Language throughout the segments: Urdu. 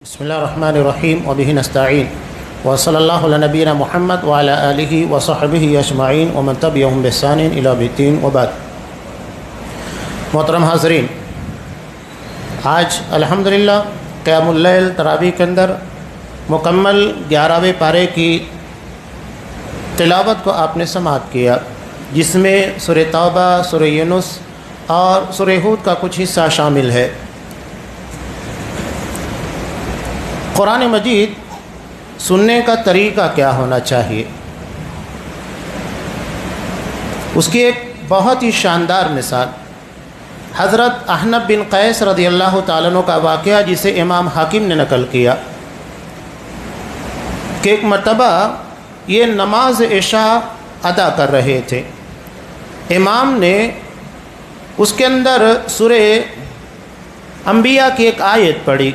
بسم اللہ الرحمن الرحیم وبہ نستعین وصلی اللہ علی نبینا محمد وعلی آلہ وصحبہ اجمعین ومن تبعہم بإحسان الی یوم الدین وبعد۔ محترم حاضرین، آج الحمدللہ قیام اللیل تراویح کے اندر مکمل 11ویں پارے کی تلاوت کو آپ نے سماعت کیا، جس میں سورہ توبہ، سورہ یونس اور سورہ ہود کا کچھ حصہ شامل ہے۔ قرآن مجید سننے کا طریقہ کیا ہونا چاہیے، اس کی ایک بہت ہی شاندار مثال حضرت احنف بن قیس رضی اللہ تعالیٰ عنہ کا واقعہ، جسے امام حاکم نے نقل کیا کہ ایک مرتبہ یہ نماز عشاء ادا کر رہے تھے، امام نے اس کے اندر سورہ انبیاء کی ایک آیت پڑھی،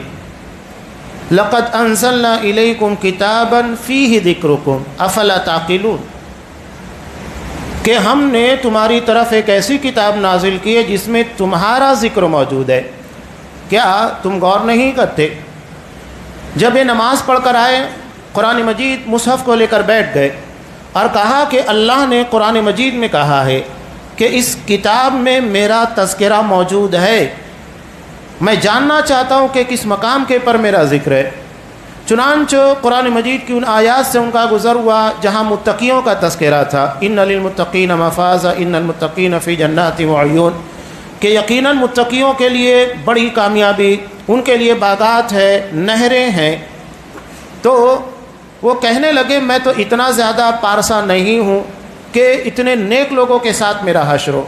لقد انزلنا الیکم کتابا فیہ ذکرکم افلا تعقلون، کہ ہم نے تمہاری طرف ایک ایسی کتاب نازل کی ہے جس میں تمہارا ذکر موجود ہے، کیا تم غور نہیں کرتے؟ جب یہ نماز پڑھ کر آئے، قرآن مجید مصحف کو لے کر بیٹھ گئے اور کہا کہ اللہ نے قرآن مجید میں کہا ہے کہ اس کتاب میں میرا تذکرہ موجود ہے، میں جاننا چاہتا ہوں کہ کس مقام کے پر میرا ذکر ہے۔ چنانچہ قرآن مجید کی ان آیات سے ان کا گزر ہوا جہاں متقیوں کا تذکرہ تھا، ان للمتقین مفازا ان المتقین فی جنات وعیون، کہ یقیناً متقیوں کے لیے بڑی کامیابی، ان کے لیے باغات ہے، نہریں ہیں۔ تو وہ کہنے لگے میں تو اتنا زیادہ پارسا نہیں ہوں کہ اتنے نیک لوگوں کے ساتھ میرا حشر ہو۔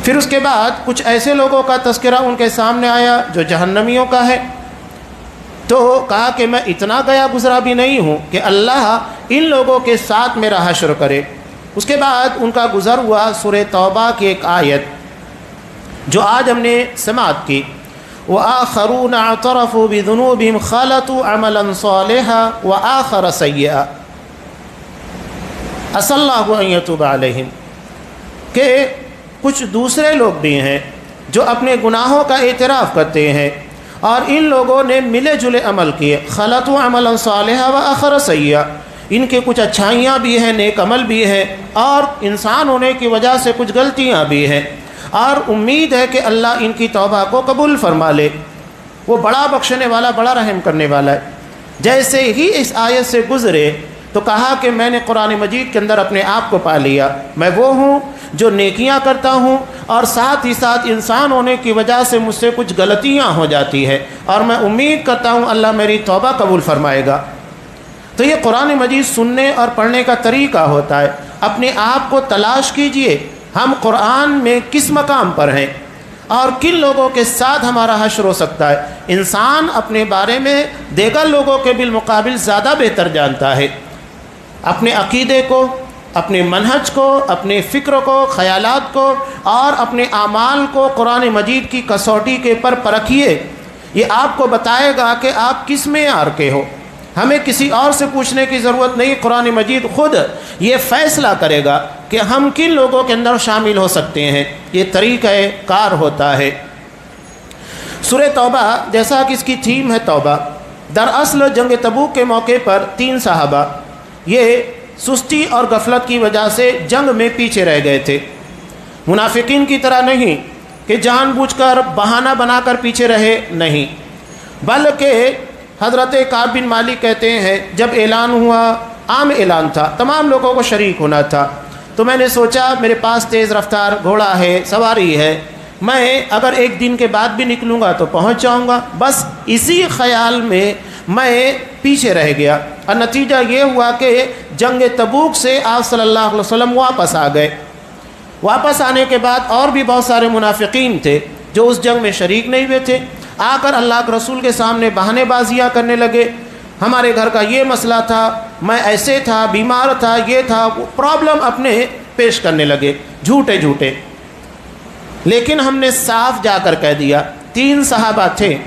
پھر اس کے بعد کچھ ایسے لوگوں کا تذکرہ ان کے سامنے آیا جو جہنمیوں کا ہے، تو کہا کہ میں اتنا گیا گزرا بھی نہیں ہوں کہ اللہ ان لوگوں کے ساتھ میرا حشر کرے۔ اس کے بعد ان کا گزر ہوا سورہ توبہ کی ایک آیت جو آج ہم نے سماعت کی، وآخرون اعترفوا بذنوبهم خلطوا عملا صالحا وآخر سیئا عسى اللہ ان یتوب علیہم، کہ کچھ دوسرے لوگ بھی ہیں جو اپنے گناہوں کا اعتراف کرتے ہیں اور ان لوگوں نے ملے جلے عمل کیے، خلطوا عملا صالحا وآخر سیئا، ان کے کچھ اچھائیاں بھی ہیں، نیک عمل بھی ہیں، اور انسان ہونے کی وجہ سے کچھ غلطیاں بھی ہیں، اور امید ہے کہ اللہ ان کی توبہ کو قبول فرما لے، وہ بڑا بخشنے والا، بڑا رحم کرنے والا ہے۔ جیسے ہی اس آیت سے گزرے تو کہا کہ میں نے قرآن مجید کے اندر اپنے آپ کو پا لیا، میں وہ ہوں جو نیکیاں کرتا ہوں اور ساتھ ہی ساتھ انسان ہونے کی وجہ سے مجھ سے کچھ غلطیاں ہو جاتی ہے، اور میں امید کرتا ہوں اللہ میری توبہ قبول فرمائے گا۔ تو یہ قرآن مجید سننے اور پڑھنے کا طریقہ ہوتا ہے۔ اپنے آپ کو تلاش کیجئے، ہم قرآن میں کس مقام پر ہیں اور کن لوگوں کے ساتھ ہمارا حشر ہو سکتا ہے۔ انسان اپنے بارے میں دیگر لوگوں کے بالمقابل زیادہ بہتر جانتا ہے۔ اپنے عقیدے کو، اپنے منہج کو، اپنے فکر کو، خیالات کو اور اپنے اعمال کو قرآن مجید کی کسوٹی کے پر پرکھیے، یہ آپ کو بتائے گا کہ آپ کس معیار کے ہو۔ ہمیں کسی اور سے پوچھنے کی ضرورت نہیں، قرآن مجید خود یہ فیصلہ کرے گا کہ ہم کن لوگوں کے اندر شامل ہو سکتے ہیں۔ یہ طریقہ کار ہوتا ہے۔ سورہ توبہ، جیسا کہ اس کی تھیم ہے توبہ، دراصل جنگ تبوک کے موقع پر 3 صحابہ یہ سستی اور غفلت کی وجہ سے جنگ میں پیچھے رہ گئے تھے۔ منافقین کی طرح نہیں کہ جان بوجھ کر بہانہ بنا کر پیچھے رہے، نہیں، بلکہ حضرت کعب بن مالک کہتے ہیں جب اعلان ہوا، عام اعلان تھا، تمام لوگوں کو شریک ہونا تھا، تو میں نے سوچا میرے پاس تیز رفتار گھوڑا ہے، سواری ہے، میں اگر 1 دن کے بعد بھی نکلوں گا تو پہنچ جاؤں گا۔ بس اسی خیال میں میں پیچھے رہ گیا، اور نتیجہ یہ ہوا کہ جنگ تبوک سے آپ صلی اللہ علیہ وسلم واپس آ گئے۔ واپس آنے کے بعد اور بھی بہت سارے منافقین تھے جو اس جنگ میں شریک نہیں ہوئے تھے، آ کر اللہ کے رسول کے سامنے بہانے بازیاں کرنے لگے، ہمارے گھر کا یہ مسئلہ تھا، میں ایسے تھا، بیمار تھا، یہ تھا، پرابلم اپنے پیش کرنے لگے، جھوٹے جھوٹے۔ لیکن ہم نے صاف جا کر کہہ دیا، 3 صحابہ تھے،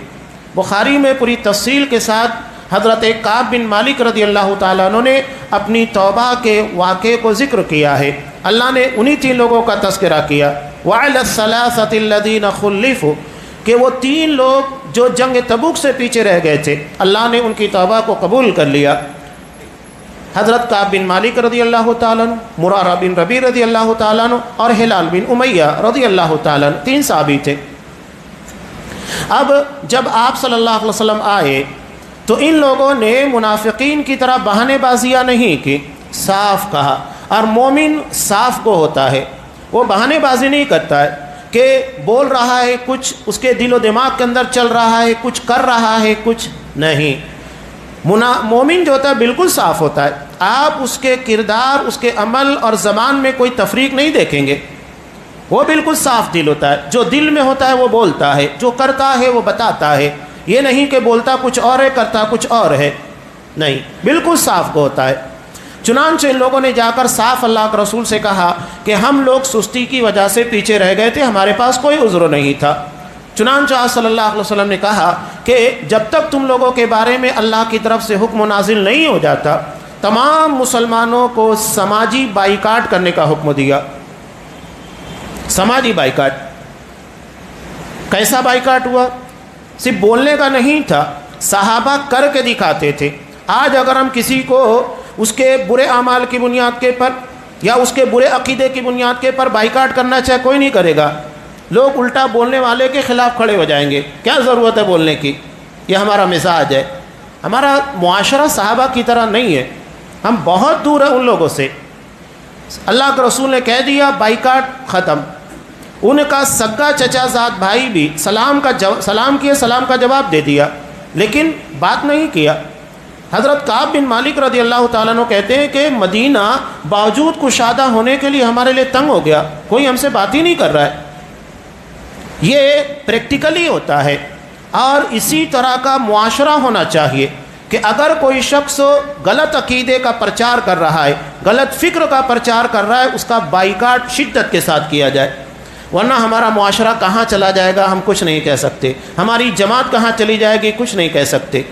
بخاری میں پوری تفصیل کے ساتھ حضرت کعب بن مالک رضی اللہ تعالیٰ عنہ نے اپنی توبہ کے واقعے کو ذکر کیا ہے۔ اللہ نے انہی 3 لوگوں کا تذکرہ کیا، وَعَلَى الثَّلَاثَةِ الَّذِينَ خُلِّفُوا، کہ وہ 3 لوگ جو جنگ تبوک سے پیچھے رہ گئے تھے، اللہ نے ان کی توبہ کو قبول کر لیا۔ حضرت کعب بن مالک رضی اللہ تعالیٰ عنہ، مرارہ بن ربیع رضی اللہ تعالیٰ عنہ اور ہلال بن امیہ رضی اللہ تعالیٰ عنہ، 3 صحابی تھے۔ اب جب آپ صلی اللہ علیہ وسلم آئے تو ان لوگوں نے منافقین کی طرح بہانے بازیاں نہیں کی، صاف کہا۔ اور مومن صاف کو ہوتا ہے، وہ بہانے بازی نہیں کرتا ہے کہ بول رہا ہے کچھ، اس کے دل و دماغ کے اندر چل رہا ہے کچھ، کر رہا ہے کچھ نہیں۔ مومن جو ہوتا ہے بالکل صاف ہوتا ہے، آپ اس کے کردار، اس کے عمل اور زبان میں کوئی تفریق نہیں دیکھیں گے، وہ بالکل صاف دل ہوتا ہے، جو دل میں ہوتا ہے وہ بولتا ہے، جو کرتا ہے وہ بتاتا ہے، یہ نہیں کہ بولتا کچھ اور ہے کرتا کچھ اور ہے، نہیں، بالکل صاف کو ہوتا ہے۔ چنانچہ ان لوگوں نے جا کر صاف اللہ کے رسول سے کہا کہ ہم لوگ سستی کی وجہ سے پیچھے رہ گئے تھے، ہمارے پاس کوئی عذر نہیں تھا۔ چنانچہ صلی اللہ علیہ وسلم نے کہا کہ جب تک تم لوگوں کے بارے میں اللہ کی طرف سے حکم نازل نہیں ہو جاتا، تمام مسلمانوں کو سماجی بائیکاٹ کرنے کا حکم دیا۔ سماجی بائیکاٹ، کیسا بائیکاٹ ہوا؟ صرف بولنے کا نہیں تھا، صحابہ کر کے دکھاتے تھے۔ آج اگر ہم کسی کو اس کے برے اعمال کی بنیاد کے پر یا اس کے برے عقیدے کی بنیاد کے پر بائیکاٹ کرنا چاہے، کوئی نہیں کرے گا، لوگ الٹا بولنے والے کے خلاف کھڑے ہو جائیں گے، کیا ضرورت ہے بولنے کی، یہ ہمارا مزاج ہے۔ ہمارا معاشرہ صحابہ کی طرح نہیں ہے، ہم بہت دور ہیں ان لوگوں سے۔ اللہ کے رسول نے کہہ دیا بائیکاٹ ختم۔ ان کا سگا چچا زاد بھائی بھی سلام کیا، سلام کا جواب دے دیا، لیکن بات نہیں کیا۔ حضرت کعب بن مالک رضی اللہ تعالیٰ عنہ کہتے ہیں کہ مدینہ باوجود کشادہ ہونے کے لیے ہمارے لیے تنگ ہو گیا، کوئی ہم سے بات ہی نہیں کر رہا ہے۔ یہ پریکٹیکلی ہوتا ہے، اور اسی طرح کا معاشرہ ہونا چاہیے کہ اگر کوئی شخص غلط عقیدے کا پرچار کر رہا ہے، غلط فکر کا پرچار کر رہا ہے، اس کا بائیکاٹ شدت کے ساتھ کیا جائے، ورنہ ہمارا معاشرہ کہاں چلا جائے گا ہم کچھ نہیں کہہ سکتے، ہماری جماعت کہاں چلی جائے گی کچھ نہیں کہہ سکتے۔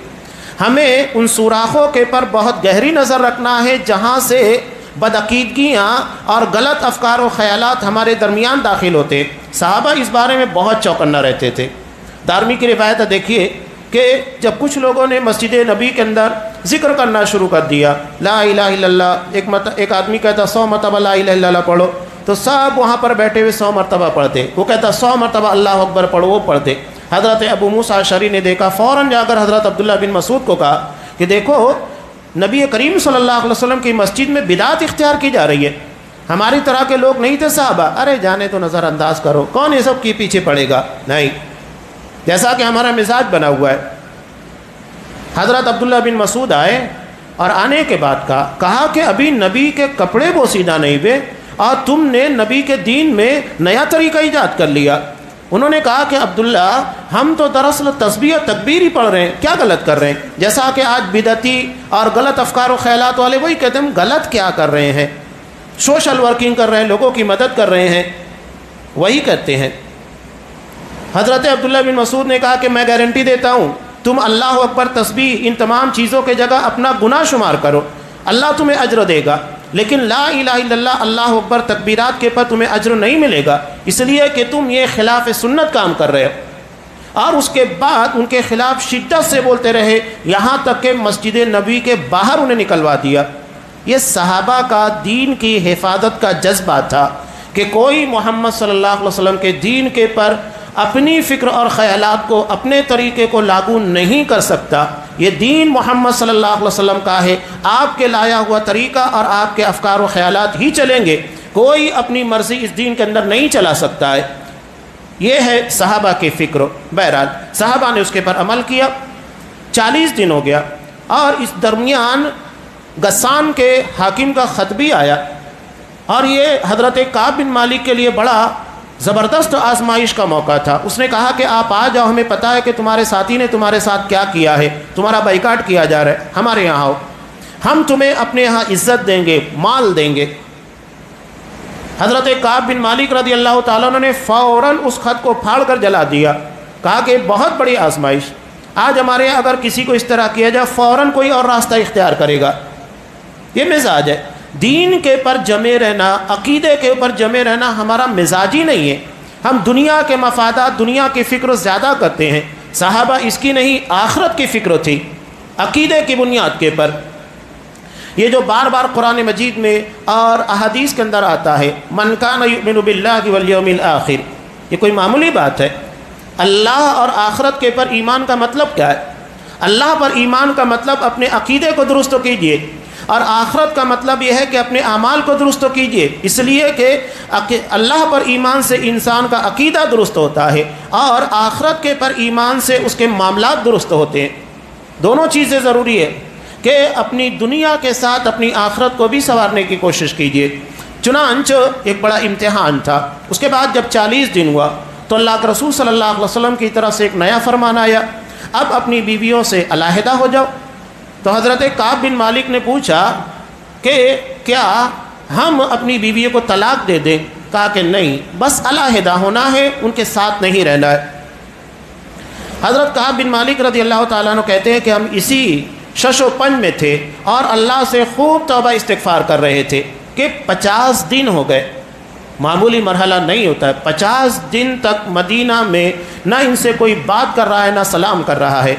ہمیں ان سوراخوں کے پر بہت گہری نظر رکھنا ہے جہاں سے بدعقیدگیاں اور غلط افکار و خیالات ہمارے درمیان داخل ہوتے۔ صحابہ اس بارے میں بہت چوکنا رہتے تھے۔ دارمی کی روایت دیکھیے کہ جب کچھ لوگوں نے مسجد نبی کے اندر ذکر کرنا شروع کر دیا، لا الہ الا اللہ، ایک آدمی کہتا 100 مرتبہ لا الہ الا اللہ پڑھو، تو سب وہاں پر بیٹھے ہوئے 100 مرتبہ پڑھتے۔ وہ کہتا 100 مرتبہ اللہ اکبر پڑھو، وہ پڑھتے۔ حضرت ابو موسیٰ اشعری نے دیکھا، فوراً جا کر حضرت عبداللہ بن مسعود کو کہا کہ دیکھو نبی کریم صلی اللہ علیہ وسلم کی مسجد میں بدعت اختیار کی جا رہی ہے، ہماری طرح کے لوگ نہیں تھے صحابہ، ارے جانے تو نظر انداز کرو، کون یہ سب کی پیچھے پڑے گا، نہیں، جیسا کہ ہمارا مزاج بنا ہوا ہے۔ حضرت عبداللہ بن مسعود آئے اور آنے کے بعد کہا کہ ابھی نبی کے کپڑے بوسیدہ نہیں ہوئے اور تم نے نبی کے دین میں نیا طریقہ ایجاد کر لیا۔ انہوں نے کہا کہ عبداللہ ہم تو دراصل تسبیح و تکبیر ہی پڑھ رہے ہیں، کیا غلط کر رہے ہیں؟ جیسا کہ آج بدعتی اور غلط افکار و خیالات والے وہی کہتے ہیں ہم غلط کیا کر رہے ہیں، سوشل ورکنگ کر رہے ہیں، لوگوں کی مدد کر رہے ہیں، وہی کہتے ہیں۔ حضرت عبداللہ بن مسعود نے کہا کہ میں گارنٹی دیتا ہوں تم اللہ اکبر، تسبیح، ان تمام چیزوں کے جگہ اپنا گناہ شمار کرو، اللہ تمہیں اجر دے گا، لیکن لا الہ الا اللہ، اللہ اکبر تکبیرات کے پر تمہیں اجر نہیں ملے گا، اس لیے کہ تم یہ خلاف سنت کام کر رہے ہو۔ اور اس کے بعد ان کے خلاف شدت سے بولتے رہے، یہاں تک کہ مسجد نبی کے باہر انہیں نکلوا دیا۔ یہ صحابہ کا دین کی حفاظت کا جذبہ تھا کہ کوئی محمد صلی اللہ علیہ وسلم کے دین کے پر اپنی فکر اور خیالات کو، اپنے طریقے کو لاگو نہیں کر سکتا۔ یہ دین محمد صلی اللہ علیہ وسلم کا ہے، آپ کے لایا ہوا طریقہ اور آپ کے افکار و خیالات ہی چلیں گے، کوئی اپنی مرضی اس دین کے اندر نہیں چلا سکتا ہے۔ یہ ہے صحابہ کی فکر۔ بہرحال صحابہ نے اس کے پر عمل کیا، 40 دن ہو گیا، اور اس درمیان غسان کے حاکم کا خط بھی آیا، اور یہ حضرت کعب بن مالک کے لیے بڑا زبردست آزمائش کا موقع تھا۔ اس نے کہا کہ آپ آ جاؤ، ہمیں پتہ ہے کہ تمہارے ساتھی نے تمہارے ساتھ کیا کیا ہے، تمہارا بائیکاٹ کیا جا رہا ہے، ہمارے یہاں آؤ، ہم تمہیں اپنے یہاں عزت دیں گے، مال دیں گے۔ حضرت کعب بن مالک رضی اللہ تعالیٰ عنہ نے فوراً اس خط کو پھاڑ کر جلا دیا، کہا کہ بہت بڑی آزمائش، آج ہمارے یہاں اگر کسی کو اس طرح کیا جائے فوراً کوئی اور راستہ اختیار کرے گا۔ یہ مزاج ہے، دین کے پر جمے رہنا، عقیدے کے اوپر جمے رہنا ہمارا مزاج ہی نہیں ہے۔ ہم دنیا کے مفادات، دنیا کی فکر زیادہ کرتے ہیں. صحابہ اس کی نہیں، آخرت کی فکر تھی، عقیدے کی بنیاد کے پر. یہ جو بار بار قرآن مجید میں اور احادیث کے اندر آتا ہے من کان یؤمن باللہ والیوم الآخر، یہ کوئی معمولی بات ہے؟ اللہ اور آخرت کے پر ایمان کا مطلب کیا ہے؟ اللہ پر ایمان کا مطلب اپنے عقیدے کو درست کیجئے، اور آخرت کا مطلب یہ ہے کہ اپنے اعمال کو درست کیجئے. اس لیے کہ اللہ پر ایمان سے انسان کا عقیدہ درست ہوتا ہے، اور آخرت کے پر ایمان سے اس کے معاملات درست ہوتے ہیں. دونوں چیزیں ضروری ہے کہ اپنی دنیا کے ساتھ اپنی آخرت کو بھی سنوارنے کی کوشش کیجئے. چنانچہ ایک بڑا امتحان تھا. اس کے بعد جب 40 دن ہوا تو اللہ کے رسول صلی اللہ علیہ وسلم کی طرف سے ایک نیا فرمان آیا، اب اپنی بیویوں سے علیحدہ ہو جاؤ. تو حضرت کعب بن مالک نے پوچھا کہ کیا ہم اپنی بیویوں کو طلاق دے دیں؟ کہا کہ نہیں، بس علیحدہ ہونا ہے، ان کے ساتھ نہیں رہنا ہے. حضرت کعب بن مالک رضی اللہ تعالیٰ عنہ کہتے ہیں کہ ہم اسی شش و پنج میں تھے اور اللہ سے خوب توبہ استغفار کر رہے تھے کہ 50 دن ہو گئے. معمولی مرحلہ نہیں ہوتا ہے. 50 دن تک مدینہ میں نہ ان سے کوئی بات کر رہا ہے، نہ سلام کر رہا ہے.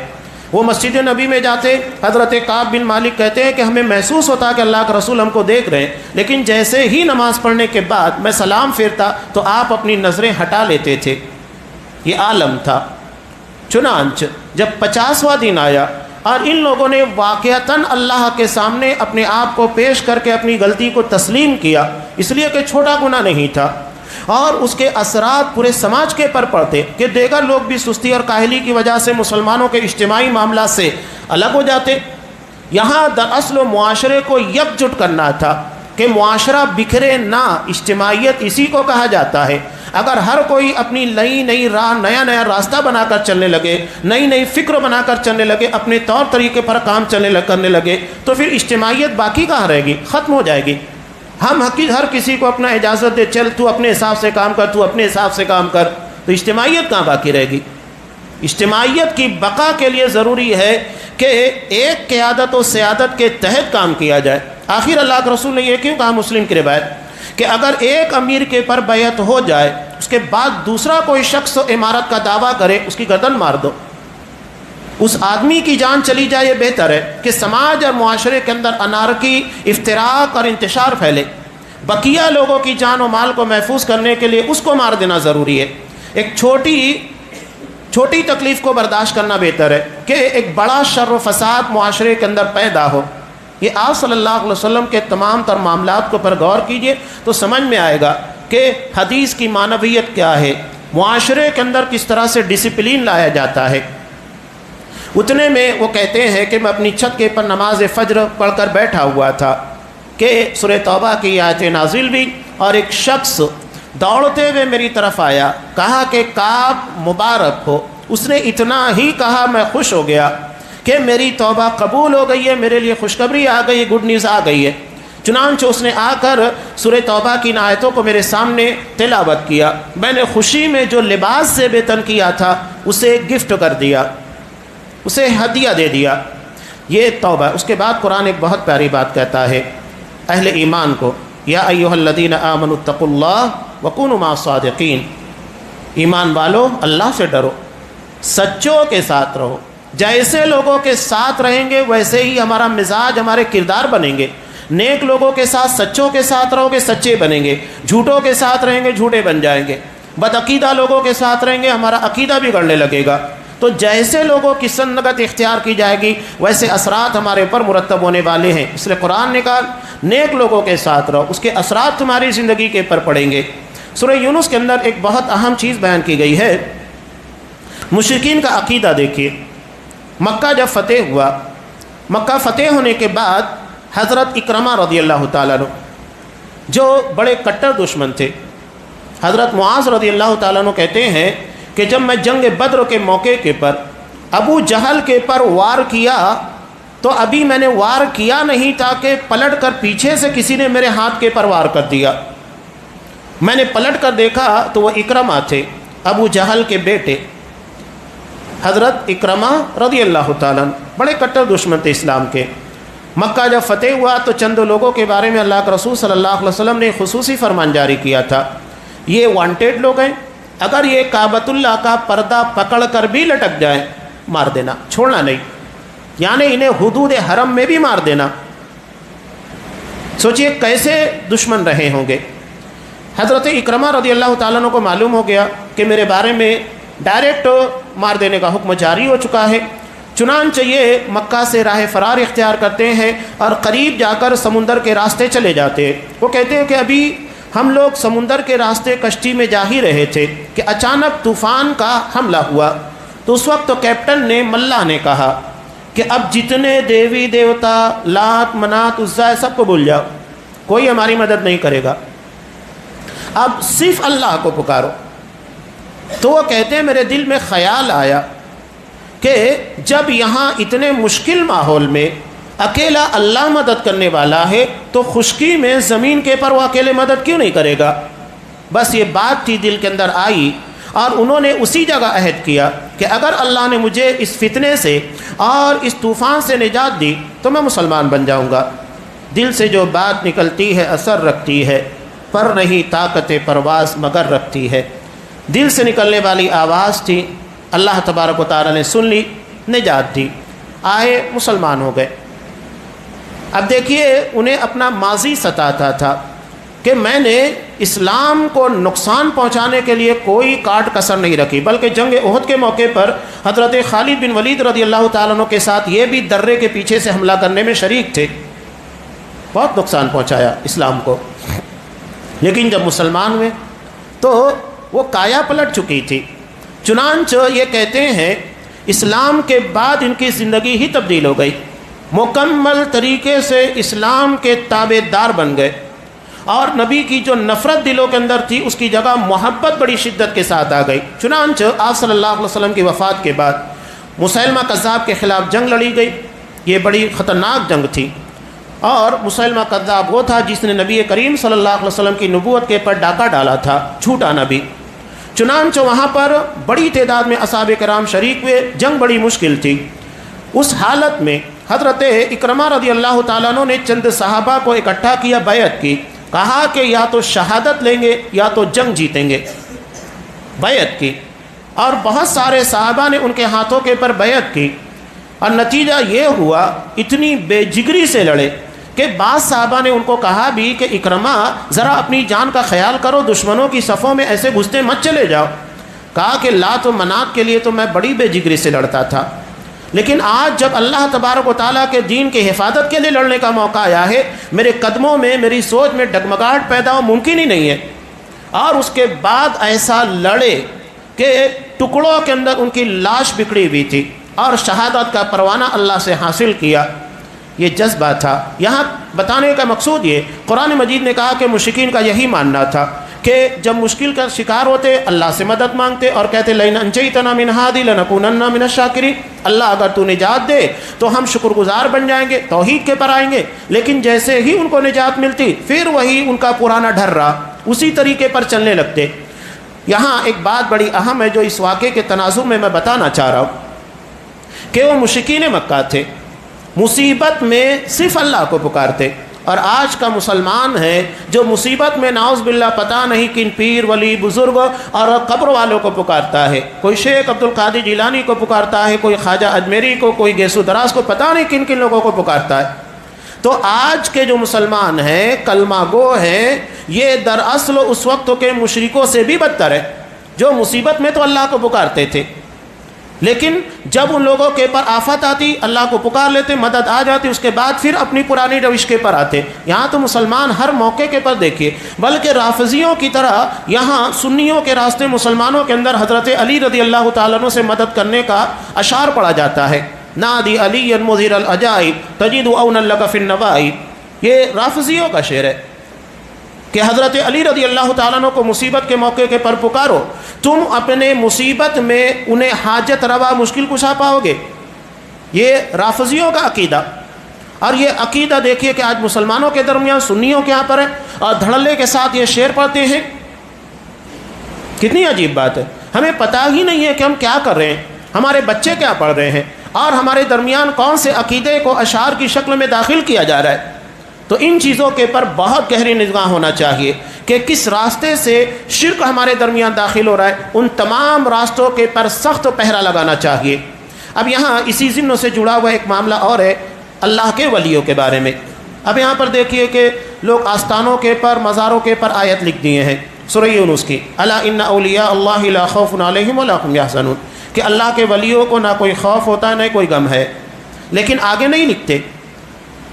وہ مسجد نبی میں جاتے، حضرت کعب بن مالک کہتے ہیں کہ ہمیں محسوس ہوتا کہ اللہ کا رسول ہم کو دیکھ رہے ہیں، لیکن جیسے ہی نماز پڑھنے کے بعد میں سلام پھیرتا تو آپ اپنی نظریں ہٹا لیتے تھے. یہ عالم تھا. چنانچہ جب 50واں دن آیا اور ان لوگوں نے واقعتاً اللہ کے سامنے اپنے آپ کو پیش کر کے اپنی غلطی کو تسلیم کیا، اس لیے کہ چھوٹا گناہ نہیں تھا، اور اس کے اثرات پورے سماج کے پر پڑتے کہ دیگر لوگ بھی سستی اور کاہلی کی وجہ سے مسلمانوں کے اجتماعی معاملات سے الگ ہو جاتے. یہاں دراصل معاشرے کو یکجٹ کرنا تھا کہ معاشرہ بکھرے نہ. اجتماعیت اسی کو کہا جاتا ہے. اگر ہر کوئی اپنی نئی راہ، نیا راستہ بنا کر چلنے لگے، نئی فکر بنا کر چلنے لگے، اپنے طور طریقے پر کام کرنے لگے، تو پھر اجتماعیت باقی کہاں رہے گی؟ ختم ہو جائے گی. ہم ہر کسی کو اپنا اجازت دے، چل تو اپنے حساب سے کام کر، تو اپنے حساب سے کام کر، تو اجتماعیت کہاں باقی رہے گی؟ اجتماعیت کی بقا کے لیے ضروری ہے کہ ایک قیادت و سیادت کے تحت کام کیا جائے. آخر اللہ کے رسول نے یہ کیوں کہا مسلم کی روایت کہ اگر ایک امیر کے پر بیعت ہو جائے، اس کے بعد دوسرا کوئی شخص امارت کا دعویٰ کرے، اس کی گردن مار دو. اس آدمی کی جان چلی جائے یہ بہتر ہے کہ سماج اور معاشرے کے اندر انارکی، افتراق اور انتشار پھیلے. بقیہ لوگوں کی جان و مال کو محفوظ کرنے کے لیے اس کو مار دینا ضروری ہے. ایک چھوٹی تکلیف کو برداشت کرنا بہتر ہے کہ ایک بڑا شر و فساد معاشرے کے اندر پیدا ہو. یہ آپ صلی اللہ علیہ وسلم کے تمام تر معاملات کو پر غور کیجئے تو سمجھ میں آئے گا کہ حدیث کی معنویت کیا ہے، معاشرے کے اندر کس طرح سے ڈسپلین لایا جاتا ہے. اتنے میں وہ کہتے ہیں کہ میں اپنی چھت کے پر نماز فجر پڑھ کر بیٹھا ہوا تھا کہ سورہ توبہ کی آیتیں نازل بھی، اور ایک شخص دوڑتے ہوئے میری طرف آیا، کہا کہ کعب مبارک ہو. اس نے اتنا ہی کہا، میں خوش ہو گیا کہ میری توبہ قبول ہو گئی ہے، میرے لیے خوشخبری آ گئی ہے، گڈ نیوز آ گئی ہے. چنانچہ اس نے آ کر سورہ توبہ کی ان آیتوں کو میرے سامنے تلاوت کیا. میں نے خوشی میں جو لباس سے ویتن کیا تھا اسے گفٹ کر دیا، اسے ہدیہ دے دیا. یہ توبہ. اس کے بعد قرآن ایک بہت پیاری بات کہتا ہے اہل ایمان کو، یا ایھا الذین آمنوا اتقوا اللہ وکونوا مع الصادقین. ایمان والو اللہ سے ڈرو، سچوں کے ساتھ رہو. جیسے لوگوں کے ساتھ رہیں گے ویسے ہی ہمارا مزاج، ہمارے کردار بنیں گے. نیک لوگوں کے ساتھ، سچوں کے ساتھ رہو گے، سچے بنیں گے. جھوٹوں کے ساتھ رہیں گے، جھوٹے بن جائیں گے. بدعقیدہ لوگوں کے ساتھ رہیں گے، ہمارا عقیدہ بگڑنے لگے گا. تو جیسے لوگوں کی سنت اختیار کی جائے گی ویسے اثرات ہمارے اوپر مرتب ہونے والے ہیں. اس لیے قرآن نے کہا نیک لوگوں کے ساتھ رہو، اس کے اثرات تمہاری زندگی کے اوپر پڑیں گے. سورہ یونس کے اندر ایک بہت اہم چیز بیان کی گئی ہے. مشرکین کا عقیدہ دیکھیے. مکہ جب فتح ہوا، مکہ فتح ہونے کے بعد حضرت اکرمہ رضی اللہ تعالیٰ عنہ جو بڑے کٹر دشمن تھے، حضرت معاذ رضی اللہ تعالیٰ عنہ کہتے ہیں کہ جب میں جنگ بدر کے موقع کے پر ابو جہل کے پر وار کیا تو ابھی میں نے وار کیا نہیں تھا کہ پلٹ کر پیچھے سے کسی نے میرے ہاتھ کے پر وار کر دیا. میں نے پلٹ کر دیکھا تو وہ اکرمہ تھے، ابو جہل کے بیٹے حضرت اکرمہ رضی اللہ تعالیٰ عنہ، بڑے کٹر دشمن تھے اسلام کے. مکہ جب فتح ہوا تو چند لوگوں کے بارے میں اللہ کے رسول صلی اللہ علیہ وسلم نے خصوصی فرمان جاری کیا تھا، یہ وانٹیڈ لوگ ہیں، اگر یہ کعبۃ اللہ کا پردہ پکڑ کر بھی لٹک جائے مار دینا، چھوڑنا نہیں، یعنی انہیں حدود حرم میں بھی مار دینا۔ سوچئے کیسے دشمن رہے ہوں گے۔ حضرت اکرمہ رضی اللہ تعالیٰ عنہ کو معلوم ہو گیا کہ میرے بارے میں ڈائریکٹ مار دینے کا حکم جاری ہو چکا ہے، چنانچہ یہ مکہ سے راہ فرار اختیار کرتے ہیں اور قریب جا کر سمندر کے راستے چلے جاتے ہیں۔ وہ کہتے ہیں کہ ابھی ہم لوگ سمندر کے راستے کشتی میں جا ہی رہے تھے کہ اچانک طوفان کا حملہ ہوا۔ تو اس وقت تو کیپٹن نے ملا نے کہا کہ اب جتنے دیوی دیوتا لات منات عزا سب کو بھول جاؤ، کوئی ہماری مدد نہیں کرے گا، اب صرف اللہ کو پکارو۔ تو وہ کہتے ہیں میرے دل میں خیال آیا کہ جب یہاں اتنے مشکل ماحول میں اکیلا اللہ مدد کرنے والا ہے تو خشکی میں زمین کے پر وہ اکیلے مدد کیوں نہیں کرے گا۔ بس یہ بات تھی دل کے اندر آئی، اور انہوں نے اسی جگہ عہد کیا کہ اگر اللہ نے مجھے اس فتنے سے اور اس طوفان سے نجات دی تو میں مسلمان بن جاؤں گا۔ دل سے جو بات نکلتی ہے اثر رکھتی ہے، پر نہیں طاقت پرواز مگر رکھتی ہے۔ دل سے نکلنے والی آواز تھی، اللہ تبارک و تعالی نے سن لی، نجات دی، آئے مسلمان ہو گئے۔ اب دیکھیے انہیں اپنا ماضی ستاتا تھا کہ میں نے اسلام کو نقصان پہنچانے کے لیے کوئی کاٹ کسر نہیں رکھی، بلکہ جنگ احد کے موقع پر حضرت خالد بن ولید رضی اللہ تعالیٰ عنہ کے ساتھ یہ بھی درے کے پیچھے سے حملہ کرنے میں شریک تھے، بہت نقصان پہنچایا اسلام کو۔ لیکن جب مسلمان ہوئے تو وہ کایا پلٹ چکی تھی، چنانچہ یہ کہتے ہیں اسلام کے بعد ان کی زندگی ہی تبدیل ہو گئی، مکمل طریقے سے اسلام کے تابع دار بن گئے، اور نبی کی جو نفرت دلوں کے اندر تھی اس کی جگہ محبت بڑی شدت کے ساتھ آ گئی۔ چنانچہ آپ صلی اللہ علیہ وسلم کی وفات کے بعد مسیلمہ کذاب کے خلاف جنگ لڑی گئی، یہ بڑی خطرناک جنگ تھی، اور مسیلمہ کذاب وہ تھا جس نے نبی کریم صلی اللہ علیہ وسلم کی نبوت کے پر ڈاکہ ڈالا تھا، جھوٹا نبی۔ چنانچہ وہاں پر بڑی تعداد میں اصحاب کرام شریک ہوئے، جنگ بڑی مشکل تھی۔ اس حالت میں حضرت اکرمہ رضی اللہ تعالیٰ عنہ نے چند صحابہ کو اکٹھا کیا، بیعت کی، کہا کہ یا تو شہادت لیں گے یا تو جنگ جیتیں گے، بیعت کی، اور بہت سارے صحابہ نے ان کے ہاتھوں کے پر بیعت کی، اور نتیجہ یہ ہوا اتنی بے جگری سے لڑے کہ بعض صحابہ نے ان کو کہا بھی کہ اکرمہ ذرا اپنی جان کا خیال کرو، دشمنوں کی صفوں میں ایسے گھستے مت چلے جاؤ۔ کہا کہ لات و منات کے لیے تو میں بڑی بے جگری سے لڑتا تھا، لیکن آج جب اللہ تبارک و تعالیٰ کے دین کی حفاظت کے لیے لڑنے کا موقع آیا ہے، میرے قدموں میں میری سوچ میں ڈگمگاہٹ پیدا ہو ممکن ہی نہیں ہے۔ اور اس کے بعد ایسا لڑے کہ ٹکڑوں کے اندر ان کی لاش بکھری ہوئی تھی، اور شہادت کا پروانہ اللہ سے حاصل کیا۔ یہ جذبہ تھا۔ یہاں بتانے کا مقصود یہ، قرآن مجید نے کہا کہ مشرکین کا یہی ماننا تھا کہ جب مشکل کا شکار ہوتے اللہ سے مدد مانگتے اور کہتے لئن انجیتنا من ہذہ لنکونن من الشاکرین، اللہ اگر تو نجات دے تو ہم شکر گزار بن جائیں گے، توحید کے پر آئیں گے۔ لیکن جیسے ہی ان کو نجات ملتی پھر وہی ان کا پرانا ڈر رہا، اسی طریقے پر چلنے لگتے۔ یہاں ایک بات بڑی اہم ہے جو اس واقعے کے تناظر میں بتانا چاہ رہا ہوں کہ وہ مشرکین مکہ تھے، مصیبت میں صرف اللہ کو پکارتے، اور آج کا مسلمان ہے جو مصیبت میں نعوذ باللہ پتہ نہیں کن پیر ولی بزرگ اور قبر والوں کو پکارتا ہے، کوئی شیخ عبد القادر جیلانی کو پکارتا ہے، کوئی خواجہ اجمیری کو، کوئی گیسو دراز کو، پتہ نہیں کن کن لوگوں کو پکارتا ہے۔ تو آج کے جو مسلمان ہیں، کلمہ گو ہیں، یہ دراصل اس وقت کے مشرکوں سے بھی بدتر ہے، جو مصیبت میں تو اللہ کو پکارتے تھے، لیکن جب ان لوگوں کے پر آفت آتی اللہ کو پکار لیتے، مدد آ جاتی، اس کے بعد پھر اپنی پرانی روش کے پر آتے۔ یہاں تو مسلمان ہر موقع کے پر دیکھیے، بلکہ رافضیوں کی طرح یہاں سنیوں کے راستے مسلمانوں کے اندر حضرت علی رضی اللہ تعالیٰ عنہ سے مدد کرنے کا اشعار پڑھا جاتا ہے، نادی علی مظہر العجائب تجد اونا لک فی النوائب۔ یہ رافضیوں کا شعر ہے کہ حضرت علی رضی اللہ تعالیٰ عنہ کو مصیبت کے موقع کے پر پکارو، تم اپنے مصیبت میں انہیں حاجت روا مشکل کشا پاؤ گے۔ یہ رافضیوں کا عقیدہ، اور یہ عقیدہ دیکھیے کہ آج مسلمانوں کے درمیان سنیوں کے یہاں پر ہے، اور دھڑلے کے ساتھ یہ شعر پڑھتے ہیں۔ کتنی عجیب بات ہے، ہمیں پتہ ہی نہیں ہے کہ ہم کیا کر رہے ہیں، ہمارے بچے کیا پڑھ رہے ہیں، اور ہمارے درمیان کون سے عقیدے کو اشعار کی شکل میں داخل کیا جا رہا ہے۔ تو ان چیزوں کے پر بہت گہری نگاہ ہونا چاہیے۔ کہ کس راستے سے شرک ہمارے درمیان داخل ہو رہا ہے، ان تمام راستوں کے پر سخت پہرا لگانا چاہیے۔ اب یہاں اسی ضمن سے جڑا ہوا ایک معاملہ اور ہے اللہ کے ولیوں کے بارے میں۔ اب یہاں پر دیکھیے کہ لوگ آستانوں کے پر، مزاروں کے پر آیت لکھ دیے ہیں سورہ یونس کی، الا ان اولیاء اللہ لا خوف علیہم ولا هم یحزنون، کہ اللہ کے ولیوں کو نہ کوئی خوف ہوتا ہے نہ کوئی غم ہے، لیکن آگے نہیں لکھتے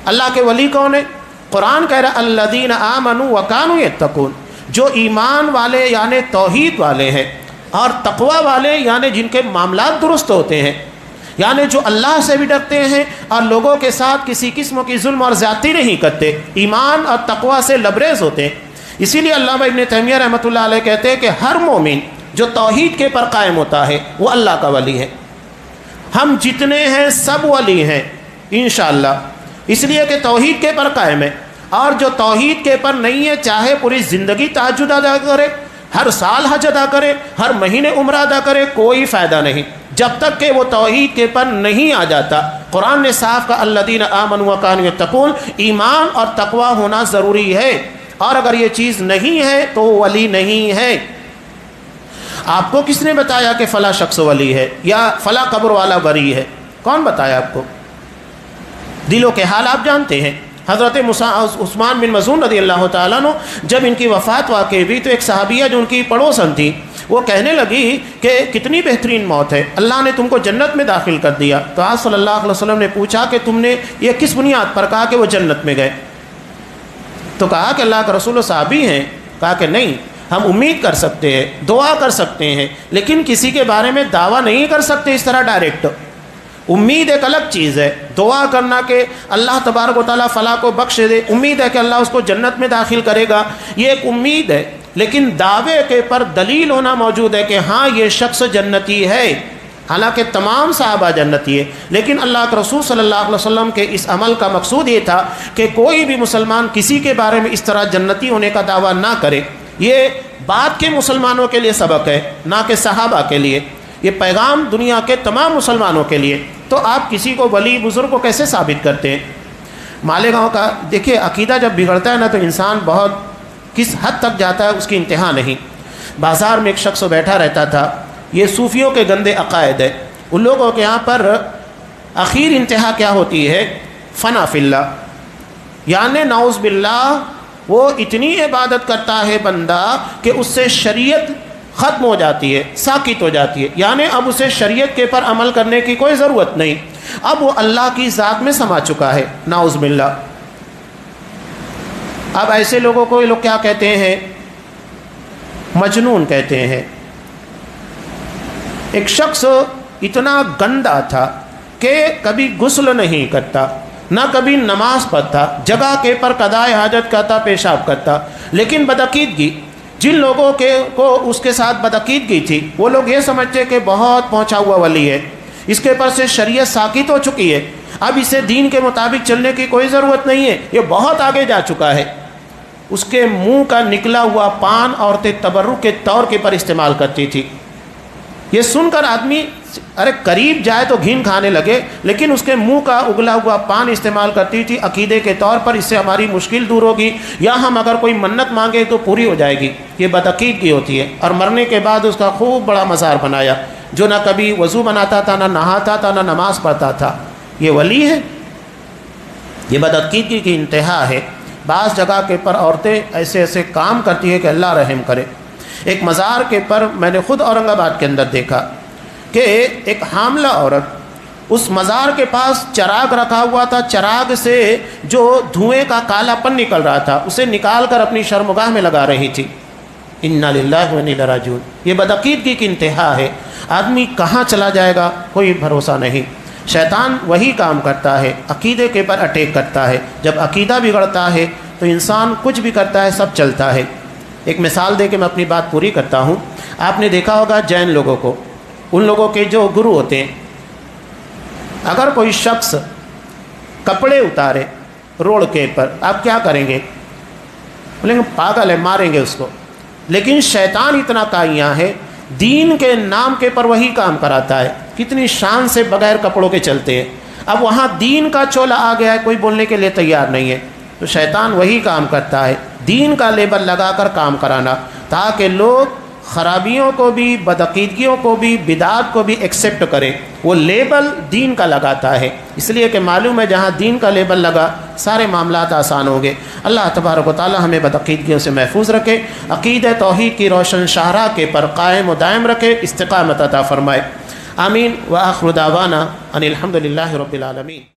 اللہ کے ولی کون ہے۔ قرآن کہہ رہا الذین آمنوا وکانوا یتقون، جو ایمان والے یعنی توحید والے ہیں اور تقوی والے یعنی جن کے معاملات درست ہوتے ہیں، یعنی جو اللہ سے بھی ڈرتے ہیں اور لوگوں کے ساتھ کسی قسم کی ظلم اور زیادتی نہیں کرتے، ایمان اور تقوی سے لبریز ہوتے ہیں۔ اسی لیے علامہ ابن تیمیہ رحمۃ اللہ علیہ کہتے ہیں کہ ہر مومن جو توحید کے پر قائم ہوتا ہے وہ اللہ کا ولی ہے۔ ہم جتنے ہیں سب ولی ہیں انشاءاللہ، اس لیے کہ توحید کے پر قائم ہے، اور جو توحید کے پر نہیں ہے چاہے پوری زندگی تہجد ادا کرے، ہر سال حج ادا کرے، ہر مہینے عمرہ ادا کرے، کوئی فائدہ نہیں جب تک کہ وہ توحید کے پر نہیں آ جاتا۔ قرآن نے صاف کہا الذین آمنوا وکانوا یتقون، ایمان اور تقوی ہونا ضروری ہے، اور اگر یہ چیز نہیں ہے تو وہ ولی نہیں ہے۔ آپ کو کس نے بتایا کہ فلاں شخص ولی ہے یا فلاں قبر والا ولی ہے؟ کون بتایا آپ کو؟ دلوں کے حال آپ جانتے ہیں۔ حضرت عثمان بن مظعون رضی اللہ تعالیٰ عنہ جب ان کی وفات واقع ہوئی تو ایک صحابیہ جو ان کی پڑوسن تھی وہ کہنے لگی کہ کتنی بہترین موت ہے، اللہ نے تم کو جنت میں داخل کر دیا۔ تو آپ صلی اللہ علیہ وسلم نے پوچھا کہ تم نے یہ کس بنیاد پر کہا کہ وہ جنت میں گئے؟ تو کہا کہ اللہ کا رسول صحابی ہیں؟ کہا کہ نہیں، ہم امید کر سکتے ہیں، دعا کر سکتے ہیں، لیکن کسی کے بارے میں دعویٰ نہیں کر سکتے اس طرح ڈائریکٹ۔ امید ایک الگ چیز ہے، دعا کرنا کہ اللہ تبارک و تعالیٰ فلاں کو بخش دے، امید ہے کہ اللہ اس کو جنت میں داخل کرے گا، یہ ایک امید ہے، لیکن دعوے کے پر دلیل ہونا موجود ہے کہ ہاں یہ شخص جنتی ہے۔ حالانکہ تمام صحابہ جنتی ہے، لیکن اللہ کے رسول صلی اللہ علیہ وسلم کے اس عمل کا مقصود یہ تھا کہ کوئی بھی مسلمان کسی کے بارے میں اس طرح جنتی ہونے کا دعویٰ نہ کرے۔ یہ بعد کے مسلمانوں کے لیے سبق ہے، نہ کہ صحابہ کے لیے، یہ پیغام دنیا کے تمام مسلمانوں کے لیے۔ تو آپ کسی کو ولی بزرگ کو کیسے ثابت کرتے ہیں؟ مالیگاؤں کا دیکھیے عقیدہ جب بگڑتا ہے نا تو انسان بہت کس حد تک جاتا ہے اس کی انتہا نہیں۔ بازار میں ایک شخص بیٹھا رہتا تھا، یہ صوفیوں کے گندے عقائد ہے، ان لوگوں کے یہاں پر آخر انتہا کیا ہوتی ہے؟ فنا فی اللہ، یعنی نعوذ باللہ وہ اتنی عبادت کرتا ہے بندہ کہ اس سے شریعت ختم ہو جاتی ہے، ساکت ہو جاتی ہے، یعنی اب اسے شریعت کے پر عمل کرنے کی کوئی ضرورت نہیں، اب وہ اللہ کی ذات میں سما چکا ہے، نعوذ باللہ۔ اب ایسے لوگوں کو یہ لوگ کیا کہتے ہیں؟ مجنون کہتے ہیں۔ ایک شخص اتنا گندا تھا کہ کبھی غسل نہیں کرتا، نہ کبھی نماز پڑھتا، جگہ کے پر قضائے حاجت کرتا، پیشاب کرتا، لیکن بدعقیدگی جن لوگوں کو اس کے ساتھ بدعقیدگی تھی وہ لوگ یہ سمجھتے کہ بہت پہنچا ہوا ولی ہے، اس کے پر سے شریعت ساکت ہو چکی ہے، اب اسے دین کے مطابق چلنے کی کوئی ضرورت نہیں ہے، یہ بہت آگے جا چکا ہے۔ اس کے منہ کا نکلا ہوا پان عورتیں تبرک کے طور کے پر استعمال کرتی تھی۔ یہ سن کر آدمی ارے قریب جائے تو گھن کھانے لگے، لیکن اس کے منہ کا اگلا ہوا پان استعمال کرتی تھی عقیدے کے طور پر، اس سے ہماری مشکل دور ہوگی، یا ہم اگر کوئی منت مانگے تو پوری ہو جائے گی۔ یہ بدعقیدگی ہوتی ہے، اور مرنے کے بعد اس کا خوب بڑا مزار بنایا، جو نہ کبھی وضو بناتا تھا، نہ نہاتا تھا، نہ نماز پڑھتا تھا۔ یہ ولی ہے؟ یہ بدعقیدگی کی انتہا ہے۔ بعض جگہ کے پر عورتیں ایسے ایسے کام کرتی ہے کہ اللہ رحم کرے۔ ایک مزار کے پر میں نے خود اورنگ آباد کے اندر دیکھا کہ ایک حاملہ عورت اس مزار کے پاس چراغ رکھا ہوا تھا، چراغ سے جو دھوئیں کا کالا پن نکل رہا تھا اسے نکال کر اپنی شرمگاہ میں لگا رہی تھی۔ انا للہ و انا الیہ راجعون۔ یہ بدعقیدگی کی انتہا ہے۔ آدمی کہاں چلا جائے گا کوئی بھروسہ نہیں۔ شیطان وہی کام کرتا ہے، عقیدے کے پر اٹیک کرتا ہے۔ جب عقیدہ بگڑتا ہے تو انسان کچھ بھی کرتا ہے، سب چلتا ہے۔ ایک مثال دے کے میں اپنی بات پوری کرتا ہوں۔ آپ نے دیکھا ہوگا جین لوگوں کو، ان لوگوں کے جو گرو ہوتے ہیں، اگر کوئی شخص کپڑے اتارے روڈ کے پر آپ کیا کریں گے؟ بولیں گے پاگل ہے، ماریں گے اس کو۔ لیکن شیطان اتنا کائیاں ہے، دین کے نام کے پر وہی کام کراتا ہے۔ کتنی شان سے بغیر کپڑوں کے چلتے ہیں۔ اب وہاں دین کا چولا آ گیا ہے، کوئی بولنے کے لیے تیار نہیں ہے۔ تو شیطان وہی کام کرتا ہے، دین کا لیبل لگا کر کام کرانا، تاکہ لوگ خرابیوں کو بھی، بدعقیدگیوں کو بھی، بدعات کو بھی ایکسیپٹ کریں۔ وہ لیبل دین کا لگاتا ہے، اس لیے کہ معلوم ہے جہاں دین کا لیبل لگا سارے معاملات آسان ہو گئے۔ اللہ تبارک و تعالی ہمیں بدعقیدگیوں سے محفوظ رکھے، عقیدہ توحید کی روشن شاہراہ کے پر قائم و دائم رکھے، استقامت عطا فرمائے۔ آمین۔ وآخر دعوانا ان الحمد للہ رب العالمین۔